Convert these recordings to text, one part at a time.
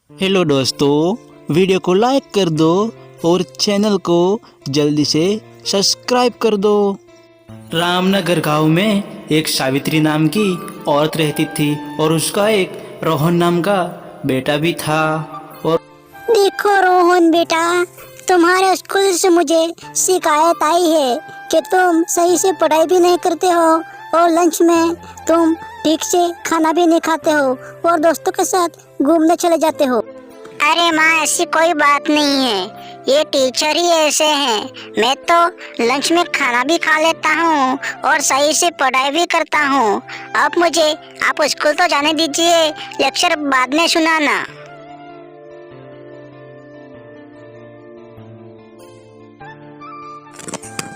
Hello दोस्तों, video को like कर दो और चैनल को जल्दी से सब्सक्राइब कर दो। रामनगर गांव में एक सावित्री नाम की औरत रहती थी और उसका एक रोहन नाम का बेटा भी था। और देखो रोहन बेटा, तुम्हारे स्कूल से मुझे शिकायत आई है कि तुम सही से पढ़ाई भी नहीं करते हो और लंच में तुम ठीक से खाना भी नहीं खाते हो और दोस्तों के साथ घूमने चले जाते हो। अरे माँ, ऐसी कोई बात नहीं है, ये टीचर ही ऐसे हैं। मैं तो लंच में खाना भी खा लेता हूँ और सही से पढ़ाई भी करता हूँ। अब मुझे आप स्कूल तो जाने दीजिए, लेक्चर बाद में सुनाना।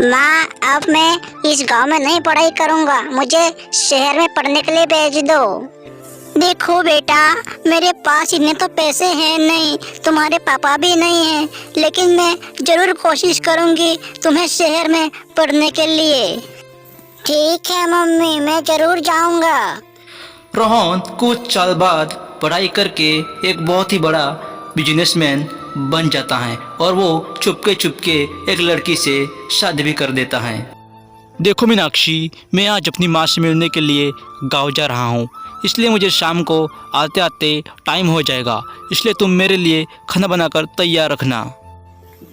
माँ, अब मैं इस गांव में नहीं पढ़ाई करूँगा, मुझे शहर में पढ़ने के लिए भेज दो। देखो बेटा, मेरे पास इतने तो पैसे हैं नहीं, तुम्हारे पापा भी नहीं हैं, लेकिन मैं जरूर कोशिश करूँगी तुम्हें शहर में पढ़ने के लिए। ठीक है मम्मी, मैं जरूर जाऊँगा। रोहन कुछ साल बाद पढ़ाई करके एक बहुत ही बड़ा बिजनेसमैन बन जाता है और वो चुपके चुपके एक लड़की से शादी भी कर देता है। देखो मीनाक्षी, मैं आज अपनी माँ से मिलने के लिए गांव जा रहा हूँ, इसलिए मुझे शाम को आते आते टाइम हो जाएगा, इसलिए तुम मेरे लिए खाना बनाकर तैयार रखना।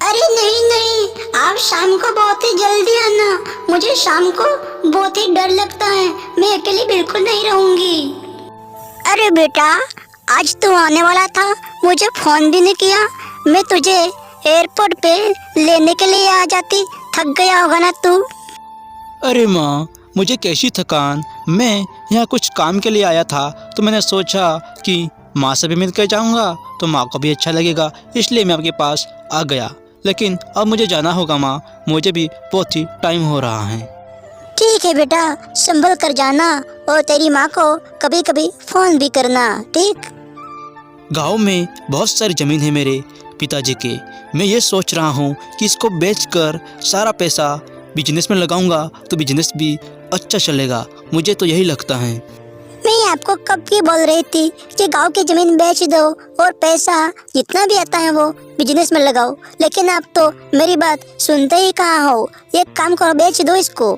अरे नहीं नहीं, आप शाम को बहुत ही जल्दी आना, मुझे शाम को बहुत ही डर लगता है, मैं अकेली बिल्कुल नहीं रहूंगी। अरे बेटा, आज तू आने वाला था, मुझे फोन भी नहीं किया, मैं तुझे एयरपोर्ट पे लेने के लिए आ जाती, थक गया होगा ना तू। अरे माँ, मुझे कैसी थकान, मैं यहाँ कुछ काम के लिए आया था, तो मैंने सोचा कि माँ से भी मिल कर जाऊँगा तो माँ को भी अच्छा लगेगा, इसलिए मैं आपके पास आ गया। लेकिन अब मुझे जाना होगा माँ, मुझे भी बहुत ही टाइम हो रहा है। ठीक है बेटा, संभल कर जाना और तेरी माँ को कभी कभी फोन भी करना, ठीक। गांव में बहुत सारी ज़मीन है मेरे पिताजी के, मैं ये सोच रहा हूँ कि इसको बेचकर सारा पैसा बिजनेस में लगाऊंगा तो बिजनेस भी अच्छा चलेगा, मुझे तो यही लगता है। मैं आपको कब की बोल रही थी कि गांव की जमीन बेच दो और पैसा जितना भी आता है वो बिजनेस में लगाओ, लेकिन आप तो मेरी बात सुनते ही कहाँ हो। एक काम करो, बेच दो इसको।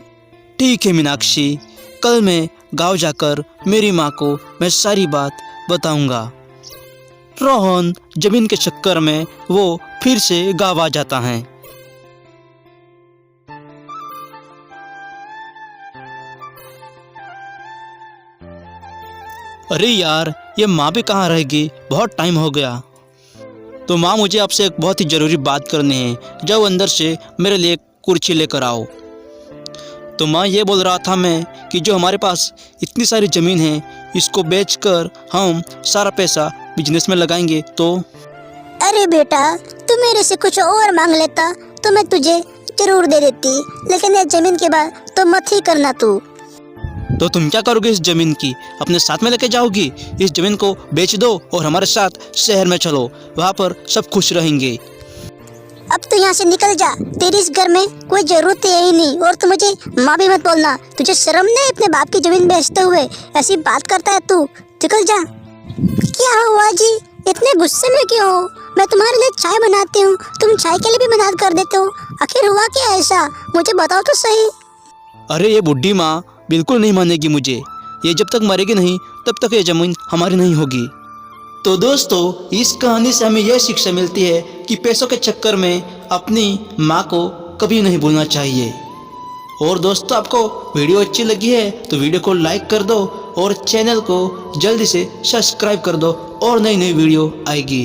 ठीक है मीनाक्षी, कल मैं गांव जाकर मेरी माँ को मैं सारी बात बताऊंगा। रोहन जमीन के चक्कर में वो फिर से गाँव आ जाता है। अरे यार, ये माँ भी कहाँ रहेगी, बहुत टाइम हो गया। तो माँ, मुझे आपसे एक बहुत ही ज़रूरी बात करनी है, जाओ अंदर से मेरे लिए कुर्सी लेकर आओ। तो माँ, ये बोल रहा था मैं कि जो हमारे पास इतनी सारी ज़मीन है, इसको बेचकर हम सारा पैसा बिजनेस में लगाएंगे तो। अरे बेटा, तू मेरे से कुछ और मांग लेता तो मैं तुझे जरूर दे देती, लेकिन ये जमीन के बाद तो मत ही करना तू। तो तुम क्या करोगे इस ज़मीन की, अपने साथ में लेके जाओगी? इस ज़मीन को बेच दो और हमारे साथ शहर में चलो, वहाँ पर सब खुश रहेंगे। अब तो यहाँ से निकल जा, तेरी इस घर में कोई जरूरत है ही नहीं, और तू मुझे माँ भी मत बोलना। तुझे शर्म नहीं अपने बाप की जमीन बेचते हुए? ऐसी बात करता है तू, निकल जा। क्या हुआ जी, इतने गुस्से में क्यों हो? मैं तुम्हारे लिए चाय बनाती हूँ, तुम चाय के लिए भी मना कर देते हो, आखिर हुआ क्या ऐसा, मुझे बताओ तो सही। अरे ये बुढ़ी माँ बिल्कुल नहीं मानेगी मुझे, ये जब तक मरेगी नहीं तब तक ये ज़मीन हमारी नहीं होगी। तो दोस्तों, इस कहानी से हमें यह शिक्षा मिलती है कि पैसों के चक्कर में अपनी माँ को कभी नहीं भूलना चाहिए। और दोस्तों, आपको वीडियो अच्छी लगी है तो वीडियो को लाइक कर दो और चैनल को जल्दी से सब्सक्राइब कर दो और नई नई वीडियो आएगी।